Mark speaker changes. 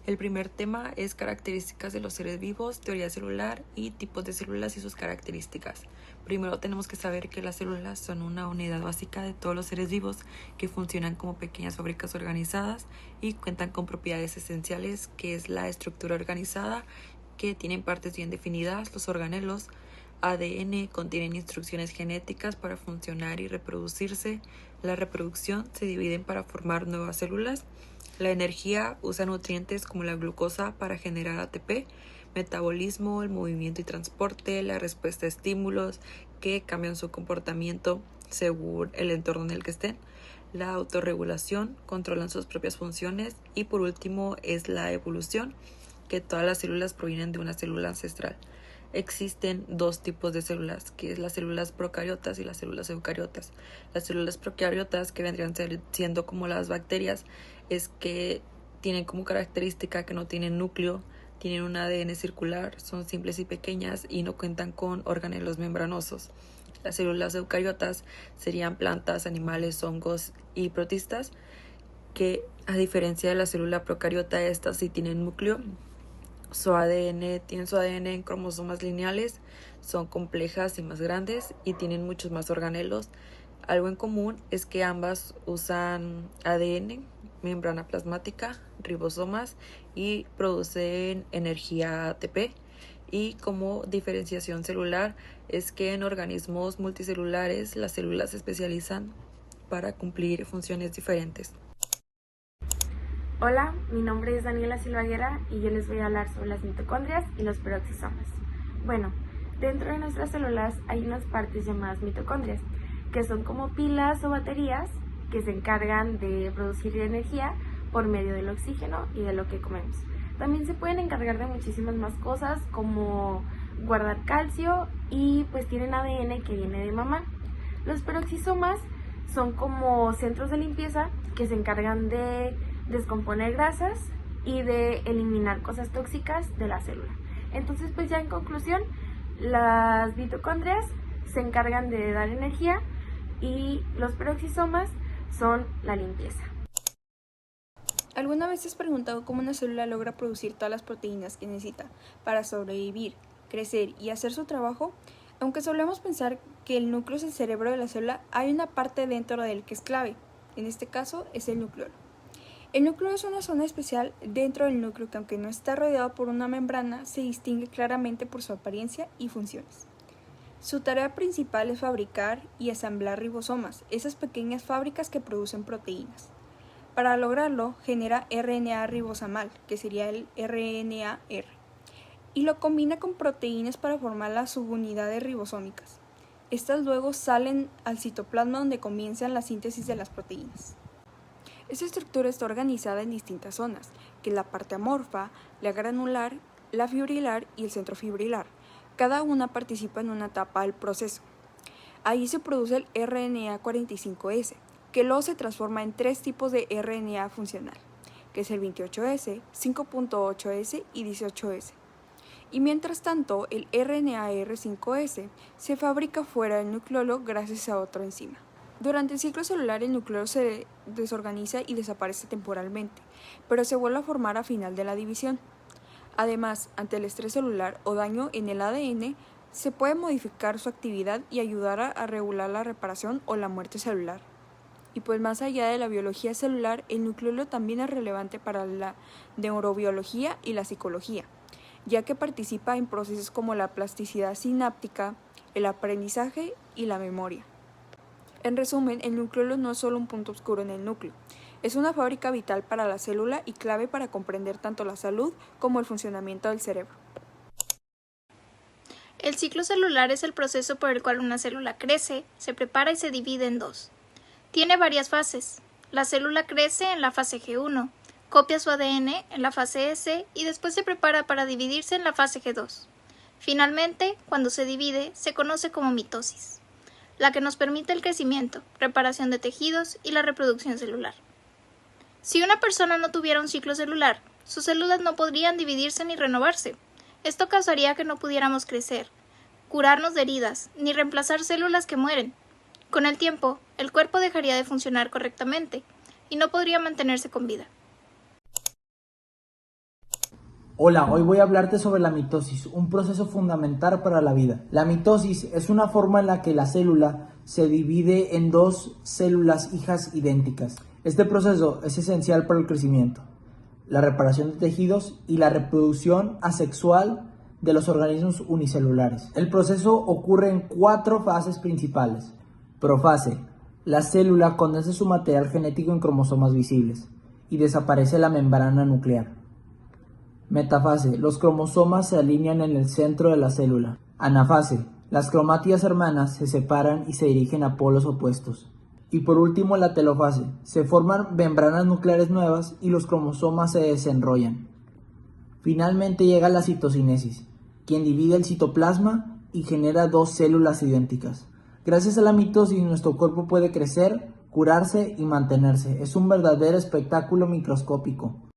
Speaker 1: El primer tema es características de los seres vivos, teoría celular y tipos de células y sus características. Primero tenemos que saber que las células son una unidad básica de todos los seres vivos que funcionan como pequeñas fábricas organizadas y cuentan con propiedades esenciales, que es la estructura organizada, que tienen partes bien definidas, los organelos, ADN contienen instrucciones genéticas para funcionar y reproducirse. La reproducción se dividen para formar nuevas células. La energía usa nutrientes como la glucosa para generar ATP, metabolismo, el movimiento y transporte, la respuesta a estímulos que cambian su comportamiento según el entorno en el que estén. La autorregulación, controlan sus propias funciones y por último es la evolución, que todas las células provienen de una célula ancestral. Existen dos tipos de células, que es las células procariotas y las células eucariotas. Las células procariotas, que vendrían siendo como las bacterias, es que tienen como característica que no tienen núcleo, tienen un ADN circular, son simples y pequeñas y no cuentan con organelos membranosos. Las células eucariotas serían plantas, animales, hongos y protistas, que a diferencia de la célula procariota, estas sí tienen núcleo. Tienen su ADN en cromosomas lineales, son complejas y más grandes y tienen muchos más organelos. Algo en común es que ambas usan ADN, membrana plasmática, ribosomas y producen energía ATP. Y como diferenciación celular es que en organismos multicelulares las células se especializan para cumplir funciones diferentes.
Speaker 2: Hola, mi nombre es Daniela Silvaguera y yo les voy a hablar sobre las mitocondrias y los peroxisomas. Bueno, dentro de nuestras células hay unas partes llamadas mitocondrias, que son como pilas o baterías que se encargan de producir energía por medio del oxígeno y de lo que comemos. También se pueden encargar de muchísimas más cosas como guardar calcio y pues tienen ADN que viene de mamá. Los peroxisomas son como centros de limpieza que se encargan de descomponer grasas y de eliminar cosas tóxicas de la célula. Entonces, pues ya en conclusión, las mitocondrias se encargan de dar energía y los peroxisomas son la limpieza.
Speaker 3: ¿Alguna vez te has preguntado cómo una célula logra producir todas las proteínas que necesita para sobrevivir, crecer y hacer su trabajo? Aunque solemos pensar que el núcleo es el cerebro de la célula, hay una parte dentro de él que es clave. En este caso es el núcleo. El núcleo es una zona especial dentro del núcleo que, aunque no está rodeado por una membrana, se distingue claramente por su apariencia y funciones. Su tarea principal es fabricar y asamblar ribosomas, esas pequeñas fábricas que producen proteínas. Para lograrlo, genera RNA ribosomal, que sería el RNA-R, y lo combina con proteínas para formar las subunidades ribosómicas. Estas luego salen al citoplasma, donde comienzan la síntesis de las proteínas. Esta estructura está organizada en distintas zonas, que es la parte amorfa, la granular, la fibrilar y el centrofibrilar. Cada una participa en una etapa del proceso. Ahí se produce el RNA 45S, que luego se transforma en tres tipos de RNA funcional, que es el 28S, 5.8S y 18S. Y mientras tanto, el RNA-R5S se fabrica fuera del nucleolo gracias a otra enzima. Durante el ciclo celular, el núcleo se desorganiza y desaparece temporalmente, pero se vuelve a formar a final de la división. Además, ante el estrés celular o daño en el ADN, se puede modificar su actividad y ayudar a regular la reparación o la muerte celular. Y pues más allá de la biología celular, el nucleolo también es relevante para la neurobiología y la psicología, ya que participa en procesos como la plasticidad sináptica, el aprendizaje y la memoria. En resumen, el nucleolo no es solo un punto oscuro en el núcleo, es una fábrica vital para la célula y clave para comprender tanto la salud como el funcionamiento del cerebro.
Speaker 4: El ciclo celular es el proceso por el cual una célula crece, se prepara y se divide en dos. Tiene varias fases. La célula crece en la fase G1, copia su ADN en la fase S y después se prepara para dividirse en la fase G2. Finalmente, cuando se divide, se conoce como mitosis, la que nos permite el crecimiento, reparación de tejidos y la reproducción celular. Si una persona no tuviera un ciclo celular, sus células no podrían dividirse ni renovarse. Esto causaría que no pudiéramos crecer, curarnos de heridas, ni reemplazar células que mueren. Con el tiempo, el cuerpo dejaría de funcionar correctamente y no podría mantenerse con vida.
Speaker 5: Hola, hoy voy a hablarte sobre la mitosis, un proceso fundamental para la vida. La mitosis es una forma en la que la célula se divide en dos células hijas idénticas. Este proceso es esencial para el crecimiento, la reparación de tejidos y la reproducción asexual de los organismos unicelulares. El proceso ocurre en 4 fases principales. Profase: la célula condensa su material genético en cromosomas visibles y desaparece la membrana nuclear. Metafase: los cromosomas se alinean en el centro de la célula. Anafase: las cromátidas hermanas se separan y se dirigen a polos opuestos. Y por último, la telofase: se forman membranas nucleares nuevas y los cromosomas se desenrollan. Finalmente llega la citocinesis, quien divide el citoplasma y genera 2 células idénticas. Gracias a la mitosis, nuestro cuerpo puede crecer, curarse y mantenerse. Es un verdadero espectáculo microscópico.